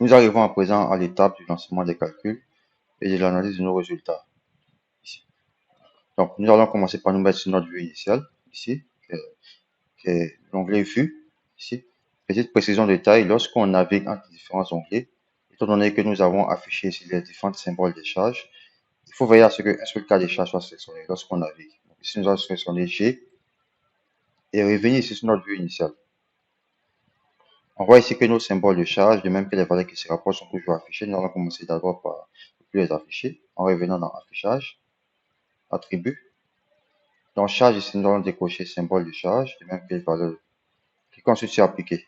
Nous arrivons à présent à l'étape du lancement des calculs et de l'analyse de nos résultats. Ici. Donc, nous allons commencer par nous mettre sur notre vue initiale, ici, qui est l'onglet Vue, ici. Petite précision de taille, lorsqu'on navigue entre différents onglets, étant donné que nous avons affiché ici les différents symboles des charges, il faut veiller à ce qu'un seul cas des charges soit sélectionné lorsqu'on navigue. Donc, ici, nous allons sélectionner G et revenir ici sur notre vue initiale. On voit ici que nos symboles de charge, de même que les valeurs qui se rapprochent, sont toujours affichées. Nous allons commencer d'abord par les afficher en revenant dans Affichage, Attributs. Dans Charge, ici, nous allons décocher Symbole de charge, de même que les valeurs qui constituent appliquer.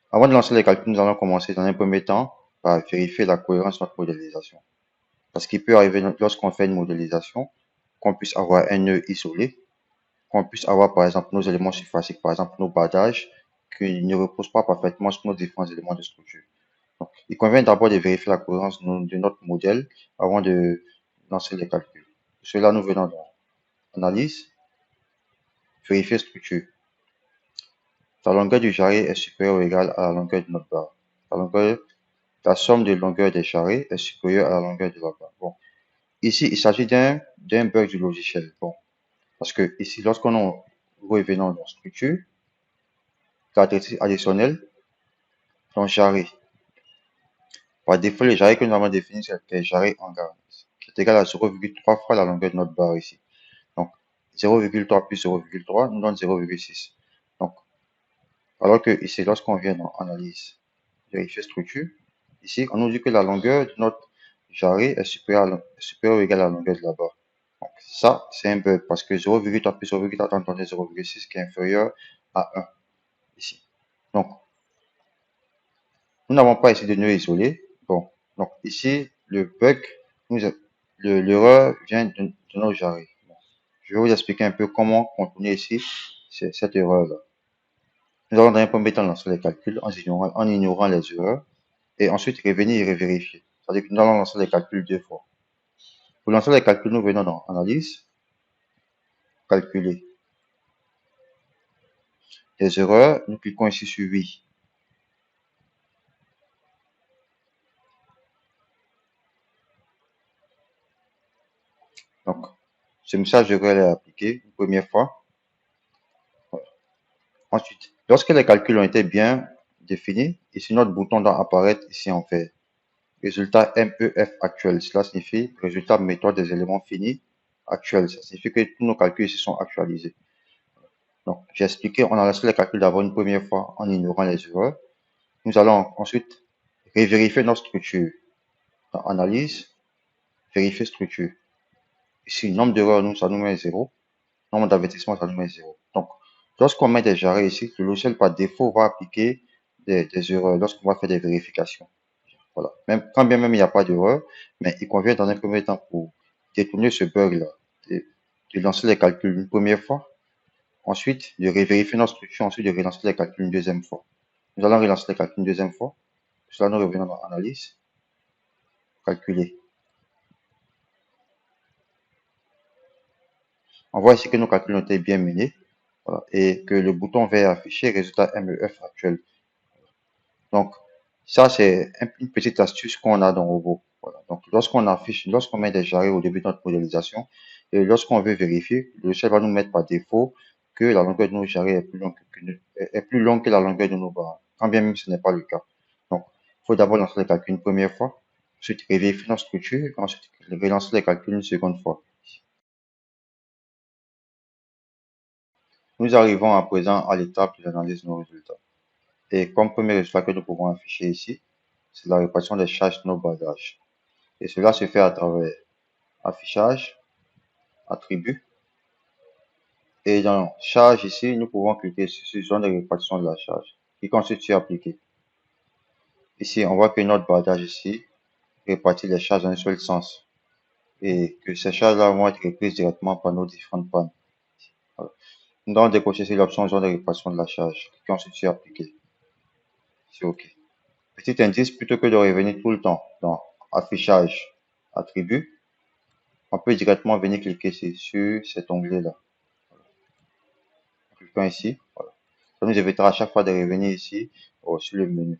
Avant de lancer les calculs, nous allons commencer dans un premier temps par vérifier la cohérence de notre modélisation. Parce qu'il peut arriver lorsqu'on fait une modélisation qu'on puisse avoir un nœud isolé, qu'on puisse avoir par exemple nos éléments surfaciques, par exemple nos badages, qui ne reposent pas parfaitement sur nos différents éléments de structure. Donc, il convient d'abord de vérifier la cohérence de notre modèle avant de lancer les calculs. Pour cela, nous venons dans Analyse, Vérifier structure. La longueur du jarret est supérieure ou égale à la longueur de notre barre. La somme de longueur des jarrets est supérieure à la longueur de la barre. Bon, ici, il s'agit d'un bug du logiciel. Bon, parce que ici, lorsqu'on revient dans structure, caractéristique additionnelle, dans jarret. Par défaut, le jarret que nous avons défini, c'est le jarret en garde, qui est égal à 0,3 fois la longueur de notre barre ici. Donc, 0,3 plus 0,3 nous donne 0,6. Donc, alors que ici, lorsqu'on vient dans Analyse, Vérifier structure, ici, on nous dit que la longueur de notre jarret est supérieure ou égale à la longueur de la barre. Donc, ça, c'est un bug parce que 0,3 plus 0,3 donne 0,6 qui est inférieur à 1 ici. Donc, nous n'avons pas ici de nœud isolé. Bon, donc ici, le bug, l'erreur vient de nos jarrets. Bon, je vais vous expliquer un peu comment contourner ici cette erreur-là. Nous allons dans un premier temps lancer les calculs en ignorant les erreurs et ensuite revenir et vérifier. C'est-à-dire que nous allons lancer les calculs deux fois. Pour lancer les calculs, nous venons dans Analyse, Calculer. Les erreurs, nous cliquons ici sur Oui. Donc, ce message d'erreur est appliqué une première fois. Voilà. Ensuite, lorsque les calculs ont été bien définis, ici notre bouton doit apparaître ici en vert. Résultat MEF actuel, cela signifie résultat méthode des éléments finis actuels. Ça signifie que tous nos calculs ici sont actualisés. Donc, j'ai expliqué, on a lancé les calculs d'abord une première fois en ignorant les erreurs. Nous allons ensuite vérifier notre structure. Dans Analyse, Vérifier structure. Ici, nombre d'erreurs, ça nous met 0. Nombre d'avertissements, ça nous met 0. Donc, lorsqu'on met des jarrets ici, le logiciel par défaut va appliquer des erreurs lorsqu'on va faire des vérifications. Voilà. Même, quand bien même il n'y a pas d'erreur, mais il convient dans un premier temps pour détourner ce bug-là, de lancer les calculs une première fois, ensuite de vérifier notre structure, ensuite de relancer les calculs une deuxième fois. Nous allons relancer les calculs une deuxième fois. Pour cela, nous revenons dans Analyse, Calculer. On voit ici que nos calculs ont été bien menés, voilà, et que le bouton vert affiché résultat MEF actuel. Donc, ça, c'est une petite astuce qu'on a dans Robot. Voilà. Donc, lorsqu'on met des jarrets au début de notre modélisation, et lorsqu'on veut vérifier, le logiciel va nous mettre par défaut que la longueur de nos jarrets est plus longue que la longueur de nos barres, quand bien même ce n'est pas le cas. Donc, il faut d'abord lancer les calculs une première fois, ensuite vérifier notre structure, ensuite relancer les calculs une seconde fois. Nous arrivons à présent à l'étape de l'analyse de nos résultats. Et comme premier résultat que nous pouvons afficher ici, c'est la répartition des charges de nos bagages. Et cela se fait à travers Affichage, Attributs. Et dans Charge ici, nous pouvons cliquer sur Zone de répartition de la charge, qui constitue Appliquer. Ici, on voit que notre bagage ici répartit les charges dans un seul sens. Et que ces charges-là vont être reprises directement par nos différentes pannes. Voilà. Nous allons décocher sur l'option Zone de répartition de la charge, qui constitue Appliquer. C'est OK. Petit indice, plutôt que de revenir tout le temps dans Affichage, Attributs, on peut directement venir cliquer sur cet onglet-là. Cliquons ici. Voilà. Ça nous évitera à chaque fois de revenir ici sur le menu.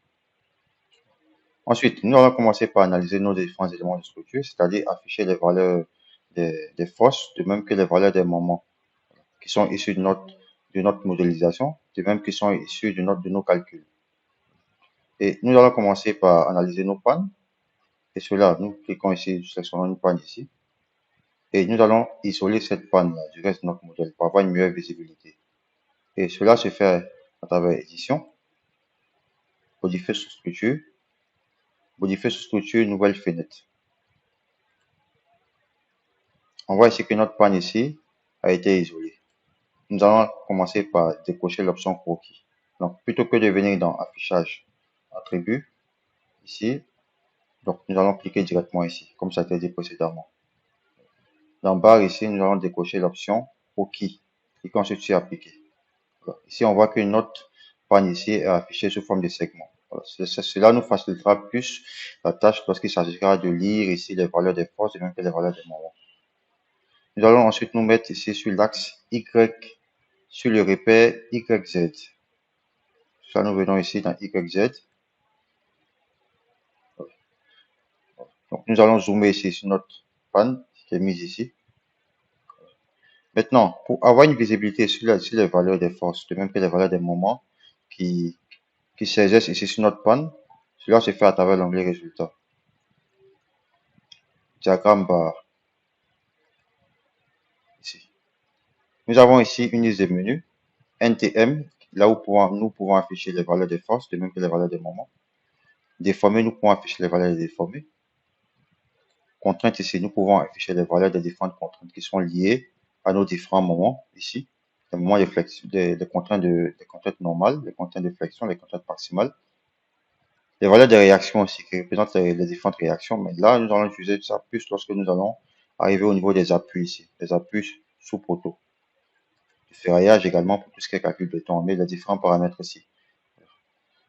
Ensuite, nous allons commencer par analyser nos différents éléments de structure, c'est-à-dire afficher les valeurs des forces, de même que les valeurs des moments qui sont issus de notre modélisation, de même qui sont issus de nos calculs. Et nous allons commencer par analyser nos pannes. Et cela, nous cliquons ici, nous sélectionnons une panne ici. Et nous allons isoler cette panne-là du reste de notre modèle pour avoir une meilleure visibilité. Et cela se fait à travers édition, modifier sous structure, nouvelle fenêtre. On voit ici que notre panne ici a été isolée. Nous allons commencer par décocher l'option croquis. Donc, plutôt que de venir dans affichage, attribut, ici, donc nous allons cliquer directement ici, comme ça a été dit précédemment. Dans barre ici, nous allons décocher l'option croquis. Cliquons sur appliquer. Voilà. Ici, on voit que notre panne ici est affichée sous forme de segment. Voilà. Cela nous facilitera plus la tâche lorsqu'il s'agira de lire ici les valeurs des forces et même les valeurs des moments. Nous allons ensuite nous mettre ici sur l'axe Y, sur le repère YZ. Ça, nous venons ici dans YZ. Donc, nous allons zoomer ici sur notre panne qui est mise ici. Maintenant, pour avoir une visibilité sur les valeurs des forces, de même que les valeurs des moments qui s'exercent ici sur notre panne, cela se fait à travers l'onglet résultats. Diagramme barre. Ici. Nous avons ici une liste de menus. NTM, là où nous pouvons afficher les valeurs des forces, de même que les valeurs des moments. Déformer, nous pouvons afficher les valeurs des déformés. Contraintes ici, nous pouvons afficher les valeurs des différentes contraintes qui sont liées à nos différents moments ici. Les moments de flexion, des contraintes normales, les contraintes de flexion, les contraintes maximales. Les valeurs des réactions aussi qui représentent les différentes réactions. Mais là, nous allons utiliser ça plus lorsque nous allons arriver au niveau des appuis ici, les appuis sous poteau. Le ferraillage également pour tout ce qui est calcul béton, mais les différents paramètres ici.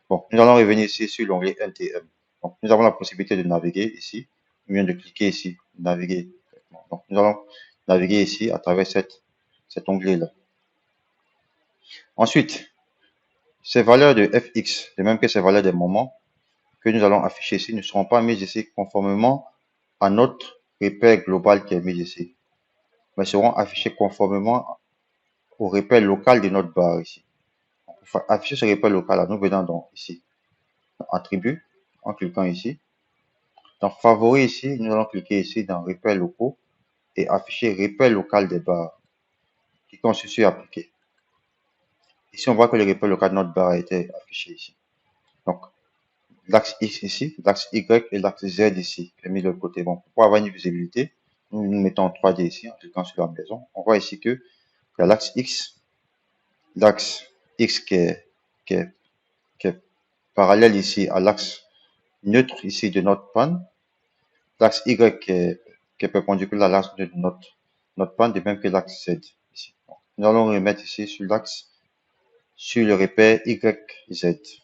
Bon, nous allons revenir ici sur l'onglet LTM. Donc, nous avons la possibilité de naviguer ici. Nous venons de cliquer ici, naviguer. Donc, nous allons naviguer ici à travers cet onglet-là. Ensuite, ces valeurs de fx, de même que ces valeurs des moments que nous allons afficher ici, ne seront pas mises ici conformément à notre repère global qui est mis ici, mais seront affichées conformément au repère local de notre barre ici. Donc, pour afficher ce repère local, nous venons donc ici, dans attributs, en cliquant ici. Dans favoris ici, nous allons cliquer ici dans repères locaux et afficher repère local des barres. Cliquons sur appliquer. Ici, on voit que le repère local de notre barre a été affiché ici. Donc, l'axe X ici, l'axe Y et l'axe Z ici, est mis de l'autre côté. Bon, pour avoir une visibilité, nous mettons en 3D ici, en cliquant sur la maison. On voit ici que il y a l'axe X qui est parallèle ici à l'axe neutre ici de notre panne. L'axe Y qui est perpendiculaire à l'axe de notre panne, de même que l'axe Z ici. Donc, nous allons remettre ici sur l'axe, sur le repère YZ.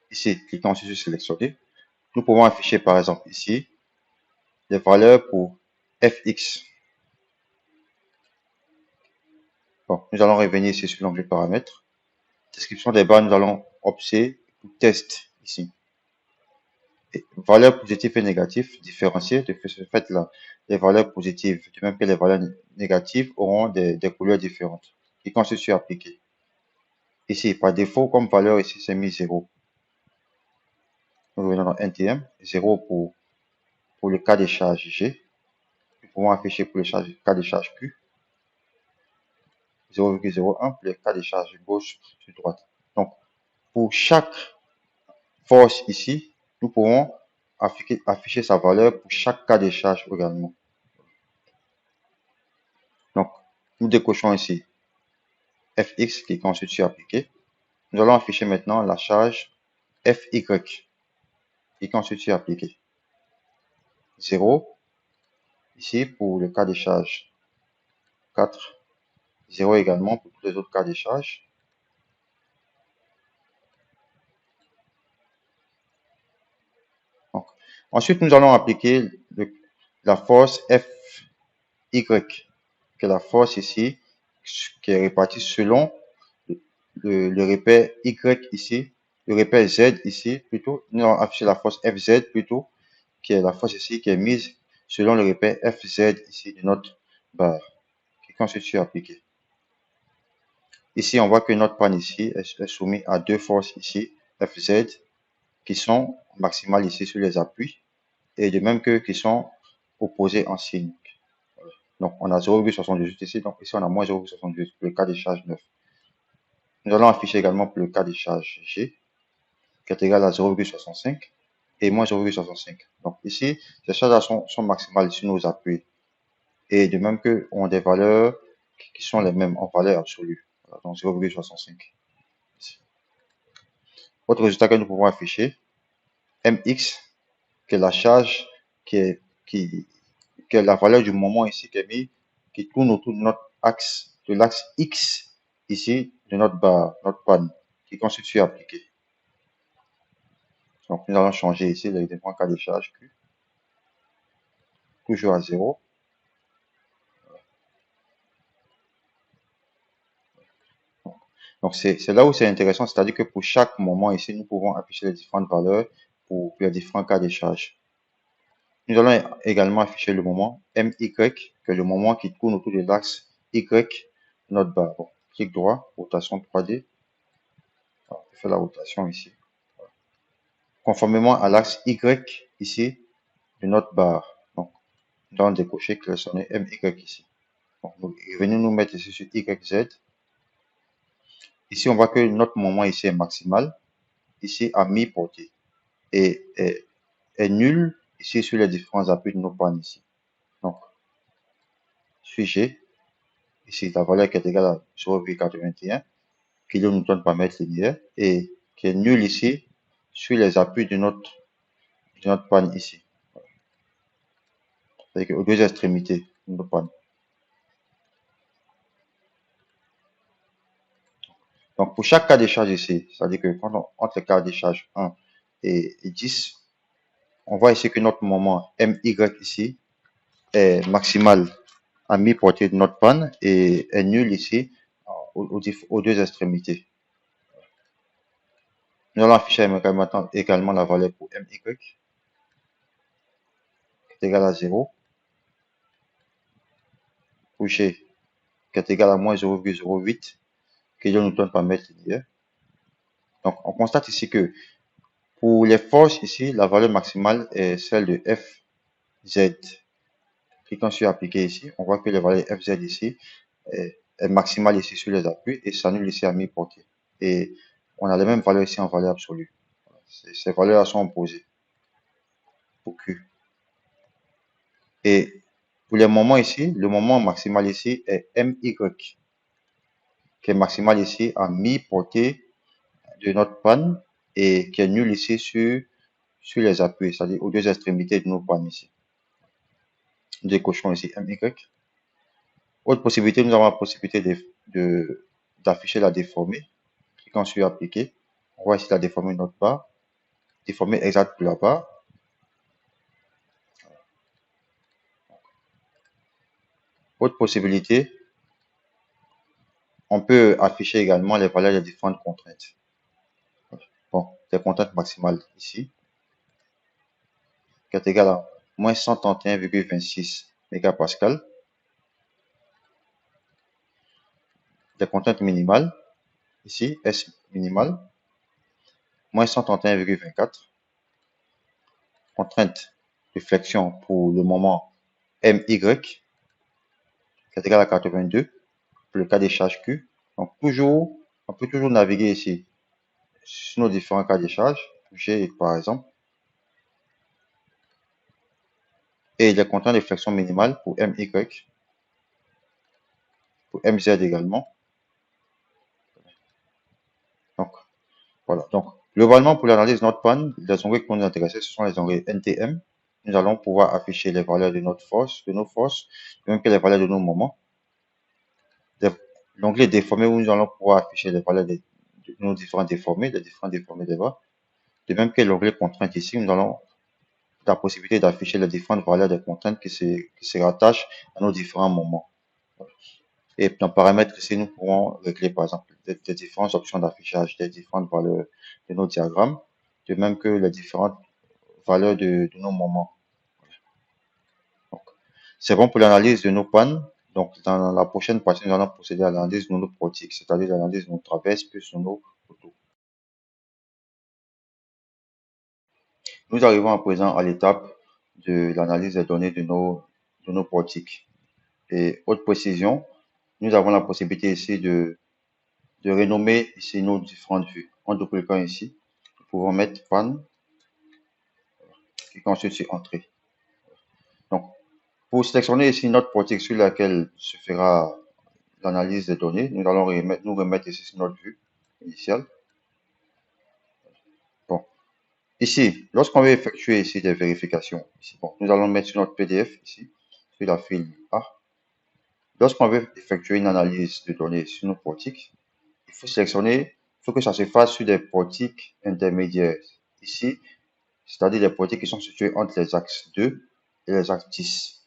Ici, cliquons sur sélectionner. Nous pouvons afficher par exemple ici les valeurs pour fx. Bon, nous allons revenir ici sur l'onglet paramètres. Description des barres, nous allons opter pour test ici. Et valeurs positives et négatives différenciées. De ce fait-là, les valeurs positives, de même que les valeurs négatives, auront des couleurs différentes. Cliquons sur appliquer. Ici, par défaut, comme valeur ici, c'est mis 0. Nous revenons dans NTM, 0 pour le cas de charge G. Nous pouvons afficher pour le cas de charge Q. 0,01 pour le cas de charge gauche sur droite. Donc, pour chaque force ici, nous pouvons afficher sa valeur pour chaque cas de charge également. Donc, nous décochons ici Fx, cliquons sur appliquer. Nous allons afficher maintenant la charge Fy. Cliquons sur appliquer. 0. Ici, pour le cas de charge 4. 0 également pour tous les autres cas de charge. Donc, ensuite, nous allons appliquer la force Fy, qui est la force ici, qui est répartie selon le repère Y ici, le repère Z ici plutôt. Nous allons afficher la force Fz plutôt, qui est la force ici qui est mise selon le repère Fz ici de notre barre qui constitue appliqué. Ici, on voit que notre panne ici est soumise à deux forces ici, Fz, qui sont maximales ici sur les appuis, et de même que qui sont opposées en signe. Donc, on a 0,78 ici, donc ici, on a moins 0,78 pour le cas des charges 9. Nous allons afficher également pour le cas des charges G, qui est égal à 0,65 et moins 0,65. Donc, ici, ces charges-là sont maximales sur nos appuis, et de même que ont des valeurs qui sont les mêmes en valeur absolue. Voilà, donc, 0,65. Autre résultat que nous pouvons afficher, mx, qui est la charge qui est la valeur du moment ici qui est mis, qui tourne autour de notre axe, de l'axe X ici de notre barre, notre panne, qui constitue appliqué. Donc nous allons changer ici l'élément cas de charge Q, toujours à 0. Donc c'est là où c'est intéressant, c'est-à-dire que pour chaque moment ici, nous pouvons afficher les différentes valeurs pour les différents cas de charge. Nous allons également afficher le moment MY, qui est le moment qui tourne autour de l'axe Y de notre barre. Bon, clic droit, rotation 3D. On fait la rotation ici. Conformément à l'axe Y ici de notre barre. Donc, nous allons décocher classer MY ici. Donc, venons nous mettre ici sur YZ. Ici, on voit que notre moment ici est maximal, ici à mi-portée, et est nul ici sur les différents appuis de nos pannes ici. Donc, sur G, ici la valeur qui est égale à 0,81 kN par mètre linéaire et qui est nul ici sur les appuis de notre panne ici. C'est-à-dire aux deux extrémités de notre panne. Donc, pour chaque cas de charge ici, c'est-à-dire que quand on, entre les cas de charge 1 et 10, on voit ici que notre moment MY ici est maximal à mi-portée de notre panne et est nul ici aux deux extrémités. Nous allons afficher également la valeur pour MY qui est égale à 0, pour G qui est égal à moins 0,08 kN par mètre linéaire. Donc, on constate ici que pour les forces ici, la valeur maximale est celle de Fz. Cliquant sur appliquer ici, on voit que la valeur Fz ici est maximale ici sur les appuis et s'annule ici à mi-portée. Et on a les mêmes valeurs ici en valeur absolue. Ces valeurs sont opposées pour Q. Et pour les moments ici, le moment maximal ici est MY, qui est maximal ici à mi-portée de notre panne et qui est nul ici sur les appuis, c'est-à-dire aux deux extrémités de nos pannes ici. Nous décochons ici MY. Autre possibilité, nous avons la possibilité d'afficher la déformée. Cliquons sur appliquer. On voit ici la déformée de notre barre, déformée exacte de la barre. Autre possibilité, on peut afficher également les valeurs des différentes contraintes. Bon, les contraintes maximales ici, qui est égale à moins 131,26 mégapascal. Les contraintes minimales, ici, S minimale, moins 131,24. Contrainte de flexion pour le moment MY, qui est égal à 82, pour le cas des charges Q. Donc, on peut toujours naviguer ici sur nos différents cas de charge, G par exemple, et les contraintes de flexion minimale pour MY, pour MZ également. Donc, voilà. Donc, globalement, pour l'analyse de notre panne, les onglets qui vont nous intéresser, ce sont les onglets NTM. Nous allons pouvoir afficher les valeurs de notre force, de nos forces, même que les valeurs de nos moments. L'onglet déformé où nous allons pouvoir afficher les valeurs de nos différents déformés, des bas. De même que l'onglet contraintes ici, nous allons la possibilité d'afficher les différentes valeurs des contraintes qui se rattachent à nos différents moments. Et dans paramètres ici, nous pourrons régler par exemple des différentes options d'affichage, des différentes valeurs de nos diagrammes, de même que les différentes valeurs de nos moments. Donc, c'est bon pour l'analyse de nos pannes. Donc, dans la prochaine partie, nous allons procéder à l'analyse de nos portiques, c'est-à-dire l'analyse de nos traverses plus de nos poteaux. Nous arrivons à présent à l'étape de l'analyse des données de nos portiques. Et haute précision, nous avons la possibilité ici de renommer ici nos différentes vues. En double-cliquant ici, nous pouvons mettre panne et ensuite sur entrée. Donc, pour sélectionner ici notre portique sur laquelle se fera l'analyse des données, nous allons nous remettre ici sur notre vue initiale. Bon, ici, lorsqu'on veut effectuer ici des vérifications, ici, bon, nous allons mettre sur notre PDF ici, sur la file A. Lorsqu'on veut effectuer une analyse de données sur nos portiques, il faut sélectionner, il faut que ça se fasse sur des portiques intermédiaires. Ici, c'est-à-dire les portiques qui sont situés entre les axes 2 et les axes 10.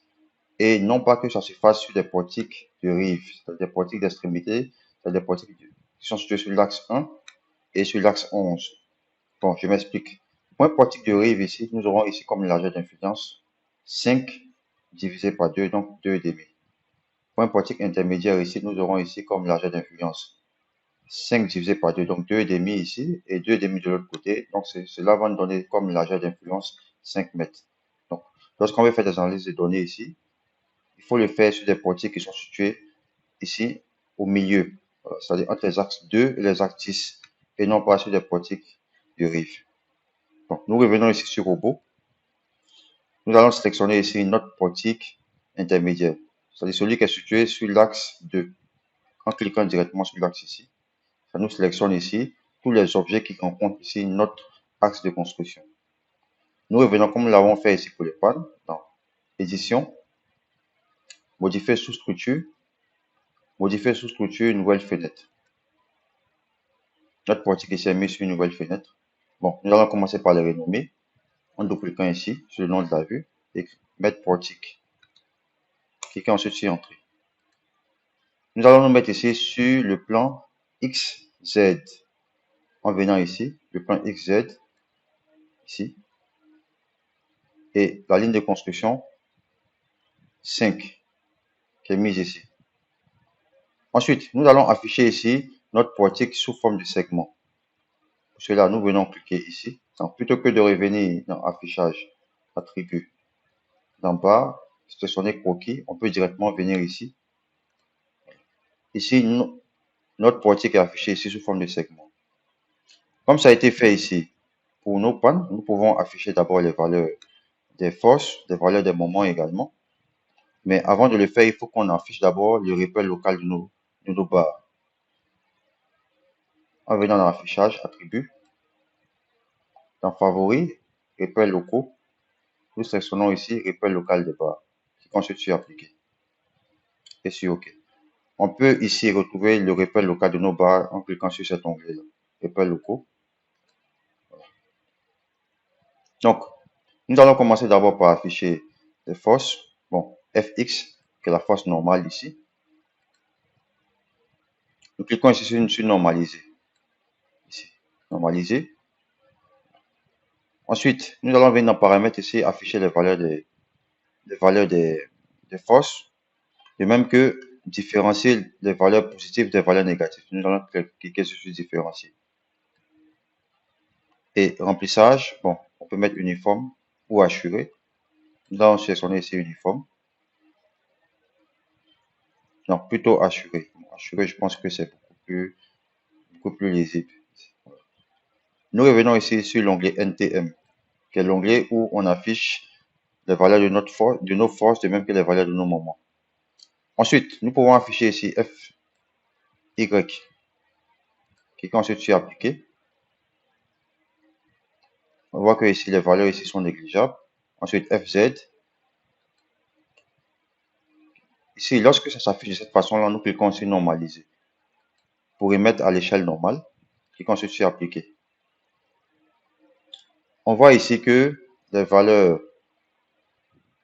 Et non pas que ça se fasse sur des portiques de rive, c'est-à-dire des portiques d'extrémité, c'est-à-dire des portiques qui sont situés sur l'axe 1 et sur l'axe 11. Bon, je m'explique. Pour un portique de rive ici, nous aurons ici comme largeur d'influence 5 divisé par 2, donc 2,5. Pour un portique intermédiaire ici, nous aurons ici comme largeur d'influence 5 divisé par 2, donc 2,5 ici et 2,5 de l'autre côté. Donc, cela va nous donner comme largeur d'influence 5 mètres. Donc, lorsqu'on veut faire des analyses de données ici, il faut le faire sur des portiques qui sont situés ici au milieu, c'est-à-dire entre les axes 2 et les axes 10, et non pas sur des portiques de rive. Donc, nous revenons ici sur robot. Nous allons sélectionner ici notre portique intermédiaire, c'est-à-dire celui qui est situé sur l'axe 2. En cliquant directement sur l'axe ici, ça nous sélectionne ici tous les objets qui rencontrent ici notre axe de construction. Nous revenons comme nous l'avons fait ici pour les pannes, dans édition, modifier sous-structure, nouvelle fenêtre. Notre portique ici est mise sur une nouvelle fenêtre. Bon, nous allons commencer par les renommer en double-cliquant ici sur le nom de la vue et mettre portique. Cliquez ensuite sur entrée. Nous allons nous mettre ici sur le plan XZ. En venant ici, le plan XZ, ici, et la ligne de construction 5 qui est mise ici. Ensuite, nous allons afficher ici notre portique sous forme de segment. Pour cela, nous venons cliquer ici. Donc, plutôt que de revenir dans affichage, attribut, d'en bas, sélectionner croquis, on peut directement venir ici. Ici, notre portique est affiché ici sous forme de segment. Comme ça a été fait ici, pour nos pannes, nous pouvons afficher d'abord les valeurs des forces, des valeurs des moments également. Mais avant de le faire, il faut qu'on affiche d'abord le repère local de nos barres. En venant dans l'affichage, attribut, dans favoris, repères locaux, nous sélectionnons ici repère local des barres, qui ensuite sur appliquer et sur OK. On peut ici retrouver le repère local de nos barres en cliquant sur cet onglet-là, repères locaux. Donc, nous allons commencer d'abord par afficher les forces. Bon, Fx, qui est la force normale ici. Nous cliquons ici sur normaliser. Ici, normaliser. Ensuite, nous allons venir dans paramètres ici, afficher les valeurs des forces, de même que différencier les valeurs positives des valeurs négatives. Nous allons cliquer sur différencier. Et remplissage, bon, on peut mettre uniforme ou assuré. Nous allons sélectionner ici uniforme. Non, plutôt assuré. Assuré, je pense que c'est beaucoup plus lisible. Nous revenons ici sur l'onglet NTM, qui est l'onglet où on affiche les valeurs de nos forces, de même que les valeurs de nos moments. Ensuite, nous pouvons afficher ici FY. Cliquons ensuite sur appliquer. On voit que ici les valeurs ici sont négligeables. Ensuite, FZ. Ici, lorsque ça s'affiche de cette façon-là, nous cliquons sur normaliser. Pour remettre à l'échelle normale, cliquons ensuite sur appliquer. On voit ici que les valeurs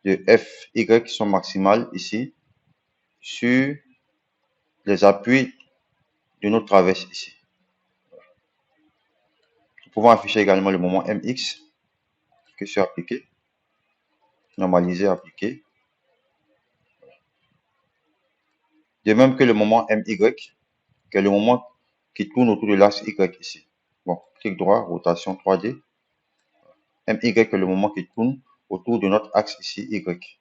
de FY sont maximales ici sur les appuis de notre traverse ici. Nous pouvons afficher également le moment MX que sur appliqué, normaliser, appliquer. De même que le moment MY, qui est le moment qui tourne autour de l'axe Y ici. Bon, clic droit, rotation 3D. MY est le moment qui tourne autour de notre axe ici Y.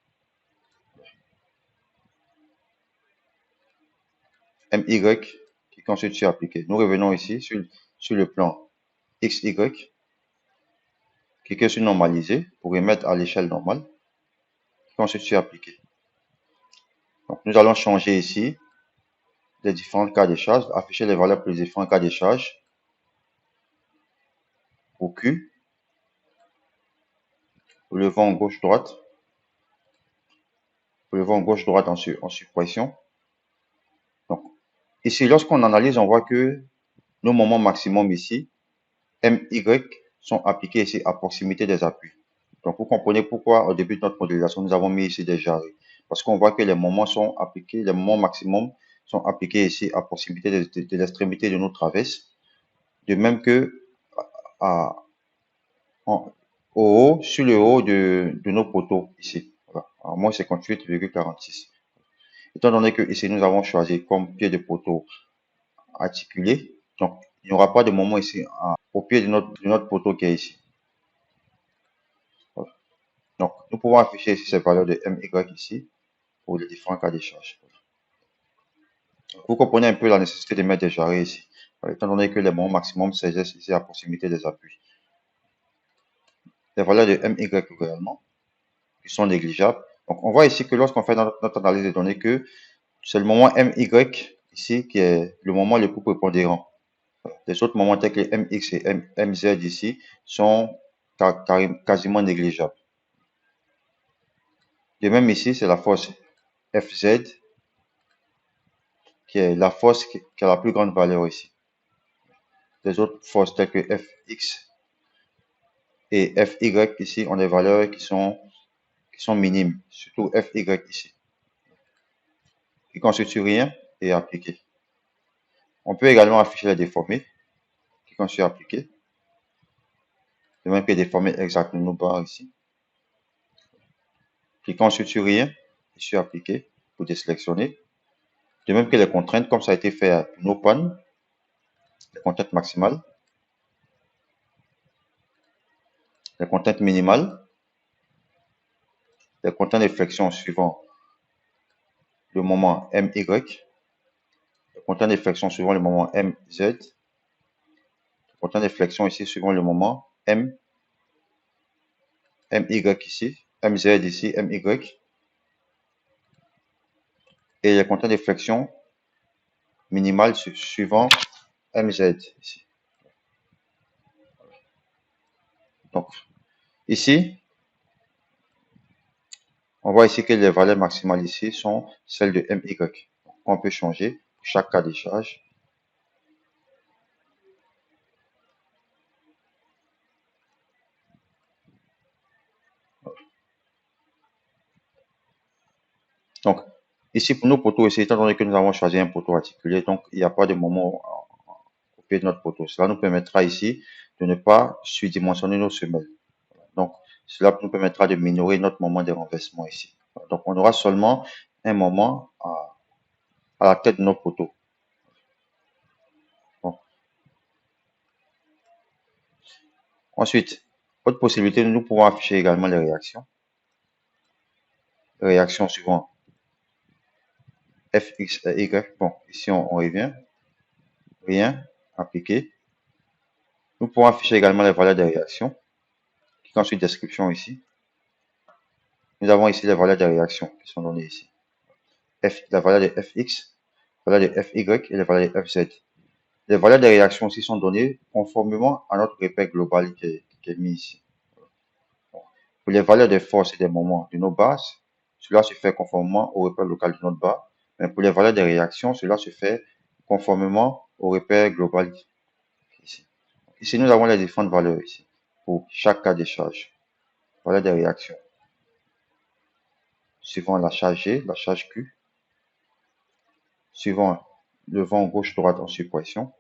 MY qui constitue sur appliqué. Nous revenons ici sur le plan XY, cliquez sur normaliser pour remettre à l'échelle normale, qui constitue sur appliqué. Donc, nous allons changer ici les différents cas de charge, afficher les valeurs pour les différents cas de charge. Pour Q, relevant gauche-droite, relevant gauche-droite en suppression. Donc, ici, lorsqu'on analyse, on voit que nos moments maximum ici, MY, sont appliqués ici à proximité des appuis. Donc, vous comprenez pourquoi au début de notre modélisation, nous avons mis ici des jarrets. Parce qu'on voit que les moments sont appliqués, les moments maximum sont appliqués ici à proximité de l'extrémité de nos traverses. De même que au haut, sur le haut de nos poteaux ici. Voilà. Alors, moi, c'est 58,46. Étant donné que ici, nous avons choisi comme pied de poteau articulé, donc il n'y aura pas de moment ici au pied de notre poteau qui est ici. Voilà. Donc, nous pouvons afficher ici ces valeurs de MY ici pour les différents cas de charge. Vous comprenez un peu la nécessité de mettre des jarrets ici, étant donné que les moments maximum s'exercent ici à proximité des appuis. Les valeurs de MY également, qui sont négligeables. Donc, on voit ici que lorsqu'on fait notre analyse de données, que c'est le moment MY ici qui est le moment le plus prépondérant. Les autres moments tels que MX et MZ ici sont quasiment négligeables. De même ici, c'est la force FZ qui est la force qui a la plus grande valeur ici. Les autres forces telles que Fx et Fy ici ont des valeurs qui sont minimes, surtout Fy ici, qui ne constitue rien et appliqué. On peut également afficher les déformés qui constituent appliqué, de même que les déformés exacts de nos barres ici, qui ne constituent rien et sur appliqué pour désélectionner. De même que les contraintes, comme ça a été fait pour nos pannes, les contraintes maximales, les contraintes minimales, les contraintes de flexion suivant le moment MY, les contraintes de flexion suivant le moment MZ, les contraintes de flexion ici suivant le moment MY ici, MZ ici, MY, et les contraintes de flexion minimales suivant MZ ici. Donc, ici, on voit ici que les valeurs maximales ici sont celles de MY. Donc, on peut changer pour chaque cas de charge. Donc, ici, pour nos poteaux, ici, étant donné que nous avons choisi un poteau articulé, donc il n'y a pas de moment au pied de notre poteau. Cela nous permettra ici de ne pas surdimensionner nos semelles. Donc, cela nous permettra de minorer notre moment de renversement ici. Donc, on aura seulement un moment à la tête de nos poteaux. Bon. Ensuite, autre possibilité, nous pouvons afficher également les réactions. Les réactions suivant F, X et Y. Bon, ici, on revient. Rien, appliqué. Nous pouvons afficher également les valeurs des réactions, qui constituent description ici. Nous avons ici les valeurs des réactions qui sont données ici. La valeur de Fx, la valeur de Fy et la valeur de Fz. Les valeurs des réactions aussi sont données conformément à notre repère global qui est mis ici. Pour les valeurs des forces et des moments de nos bases, cela se fait conformément au repère local de notre barre. Mais pour les valeurs des réactions, cela se fait conformément au repère global ici. Ici, nous avons les différentes valeurs ici pour chaque cas de charge. Valeur des réactions. Suivant la charge G, la charge Q. Suivant le vent gauche-droite en suppression,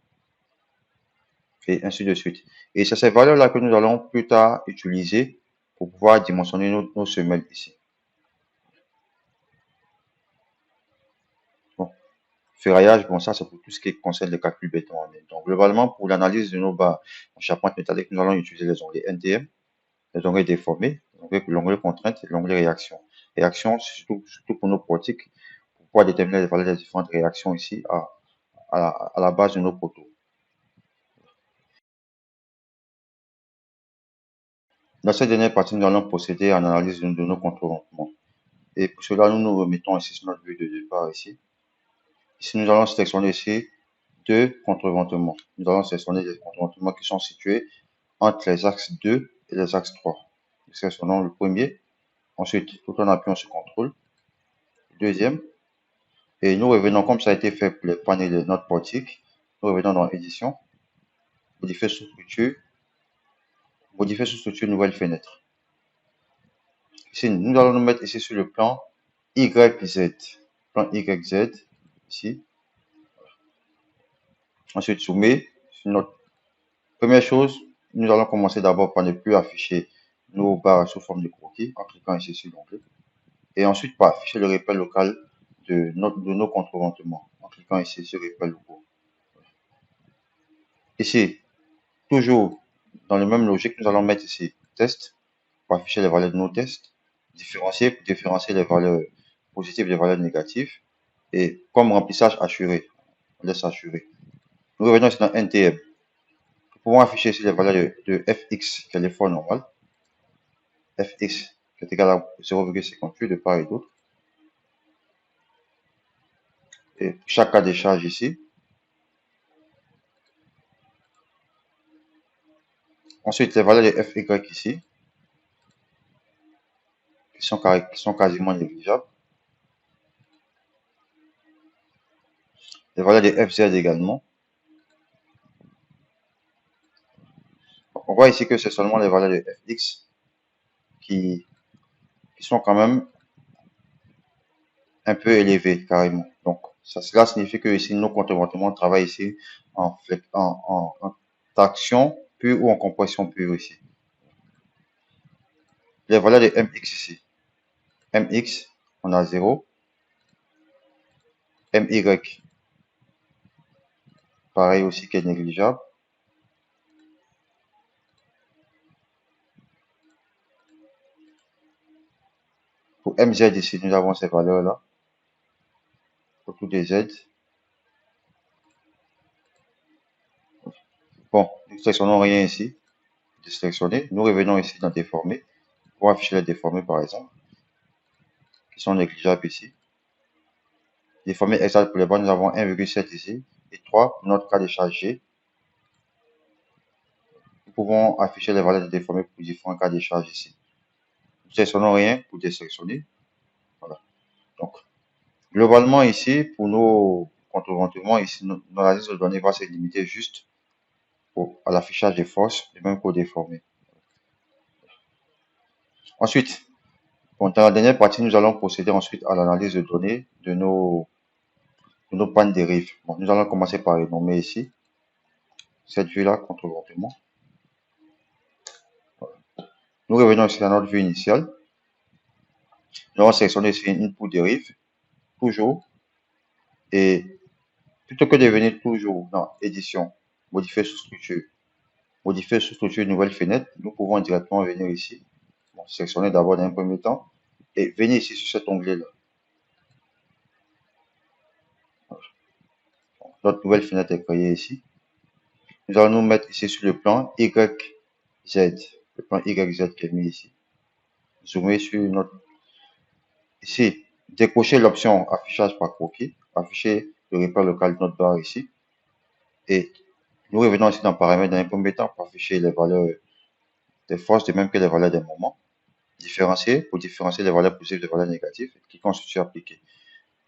et ainsi de suite. Et c'est ces valeurs-là que nous allons plus tard utiliser pour pouvoir dimensionner nos semelles ici. Bon, ferraillage, bon, ça c'est pour tout ce qui concerne les calculs béton en ligne. Donc, globalement, pour l'analyse de nos barres en charpente métallique, nous allons utiliser les onglets NTM, les onglets déformés, l'onglet contrainte et l'onglet réaction. Réaction, surtout pour nos portiques, pour pouvoir déterminer les valeurs des différentes réactions ici à la base de nos poteaux. Dans cette dernière partie, nous allons procéder à l'analyse de nos contre-rendements. Et pour cela, nous nous remettons ici sur notre vue de départ ici. Ici, nous allons sélectionner ici deux contreventements. Nous allons sélectionner les contreventements qui sont situés entre les axes 2 et les axes 3. Nous sélectionnons le premier, ensuite, tout en appuyant sur CTRL, le deuxième, et nous revenons comme ça a été fait pour les panneaux de notre portique. Nous revenons dans Édition, modifier sous structure, nouvelle fenêtre. Ici, nous allons nous mettre ici sur le plan YZ. Plan YZ, ici. Ensuite, zoomer sur notre première chose. Nous allons commencer d'abord par ne plus afficher nos barres sous forme de croquis en cliquant ici sur l'onglet. Et ensuite, par afficher le repère local de nos contreventements en cliquant ici sur repère locaux. Ici, toujours dans la même logique, nous allons mettre ici test pour afficher les valeurs de nos tests, différencier pour différencier les valeurs positives des valeurs négatives, et comme remplissage assuré, on laisse assurer. Nous revenons ici dans NTM. Nous pouvons afficher ici les valeurs de fx, qui est l'effort normal, fx qui est égal à 0,58 de part et d'autre. Et chaque cas de charge ici. Ensuite, les valeurs de fy ici, qui sont quasiment négligeables. Les valeurs de fz également. On voit ici que c'est seulement les valeurs de fx qui sont quand même un peu élevées carrément. Donc, cela signifie que ici, nos contreventements travaillent ici en traction pure ou en compression pure ici. Les valeurs de mx ici. Mx, on a 0. My, pareil aussi qui est négligeable. Pour mz ici, nous avons ces valeurs-là. Pour tous les z. Bon, nous ne sélectionnons rien ici. Sélectionner. Nous revenons ici dans déformer pour afficher les déformés par exemple, qui sont négligeables ici. Déformé exact pour les bancs, nous avons 1,7 ici et 3 pour notre cas de charge G. Nous pouvons afficher les valeurs de déformés pour différents cas de charge ici. Nous sélectionnons rien pour désélectionner. Voilà. Donc, globalement ici, pour nos contreventements, ici, notre analyse de données va se limiter juste à l'affichage des forces, et même pour déformer. Ensuite, bon, dans la dernière partie, nous allons procéder ensuite à l'analyse de données de nos pannes dérives. Bon, nous allons commencer par les nommer ici. Cette vue-là, contreventement. Nous revenons ici à notre vue initiale. Nous allons sélectionner ici une input dérive, toujours. Et plutôt que de venir toujours dans édition, modifier sous structure, nouvelle fenêtre, nous pouvons directement venir ici. Bon, sélectionner d'abord dans un premier temps et venir ici sur cet onglet-là. Notre nouvelle fenêtre est créée ici. Nous allons nous mettre ici sur le plan YZ, le plan YZ qui est mis ici. Zoomer sur notre. Ici, décocher l'option affichage par croquis, afficher le repère local de notre barre ici. Et nous revenons ici dans paramètres dans un premier temps pour afficher les valeurs des forces, de même que les valeurs des moments. Différencier pour différencier les valeurs positives des valeurs négatives qui constituent appliquer.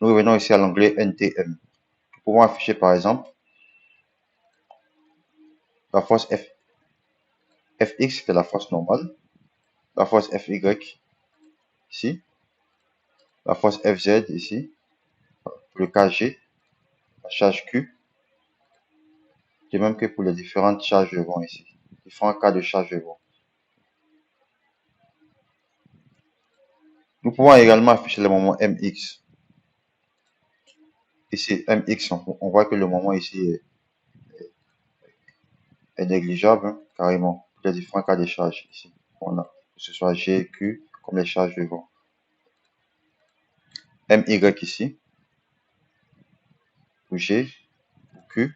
Nous revenons ici à l'onglet NTM. Nous pouvons afficher par exemple la force Fx qui est la force normale, la force Fy ici, la force Fz ici, pour le cas G, la charge Q, de même que pour les différentes charges de vent ici, différents cas de charge de vent. Nous pouvons également afficher le moment MX. Ici, MX, on voit que le moment ici est négligeable, hein, carrément. Il y a différents cas de charge ici. On a, que ce soit G, Q, comme les charges de vent. MY ici, ou G, ou Q,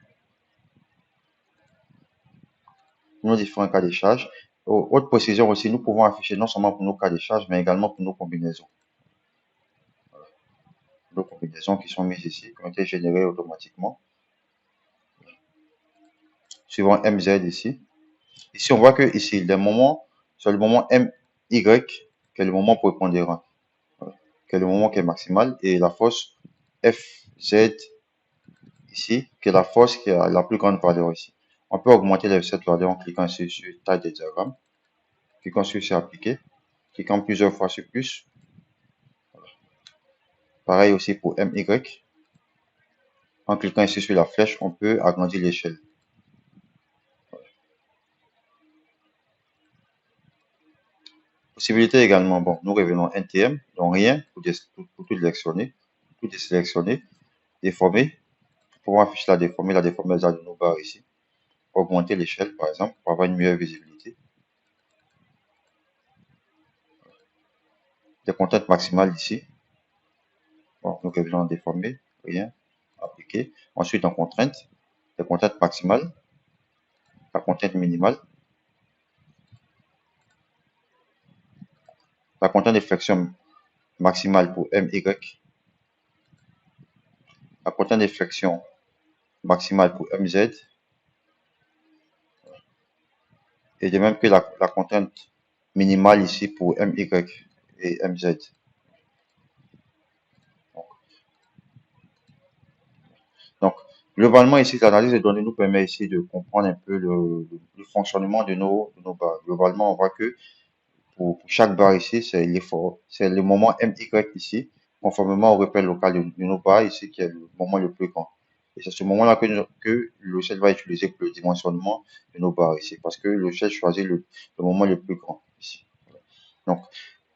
nos différents cas de charge. Autre précision aussi, nous pouvons afficher non seulement pour nos cas de charge, mais également pour nos combinaisons. Nos combinaisons qui sont mises ici, qui ont été générées automatiquement. Suivant MZ ici. Ici, on voit que ici, les moments, c'est le moment MY qui est le moment prépondérant, qui est le moment qui est maximal, et la force FZ ici, qui est la force qui a la plus grande valeur ici. On peut augmenter cette valeur en cliquant sur taille des diagrammes, cliquant sur appliquer, cliquant plusieurs fois sur plus. Pareil aussi pour MY. En cliquant ici sur la flèche, on peut agrandir l'échelle. Possibilité également, bon, nous revenons NTM, donc rien pour tout désélectionner, déformer. Nous pouvons afficher la déformer de nos barres ici. Augmenter l'échelle, par exemple, pour avoir une meilleure visibilité. Des contraintes maximales ici. Bon, nous revenons en déformer, rien, appliquer. Ensuite, en contrainte, les contraintes maximales, la contrainte minimale, la contrainte de flexion maximale pour MY, la contrainte de flexion maximale pour MZ, et de même que la contrainte minimale ici pour MY et MZ. Donc, globalement, ici, l'analyse de données nous permet ici de comprendre un peu le fonctionnement de nos barres. Globalement, on voit que pour chaque barre ici, c'est l'effort, c'est le moment MY ici, conformément au repère local de nos barres ici, qui est le moment le plus grand. Et c'est ce moment-là que le logiciel va utiliser pour le dimensionnement de nos barres ici, parce que le logiciel choisit le moment le plus grand ici. Donc,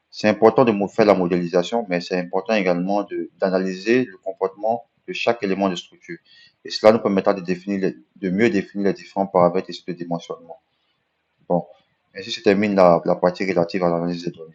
c'est important de faire la modélisation, mais c'est important également d'analyser le comportement de chaque élément de structure. Et cela nous permettra de mieux définir les différents paramètres issus de dimensionnement. Bon, ainsi se termine la partie relative à l'analyse des données.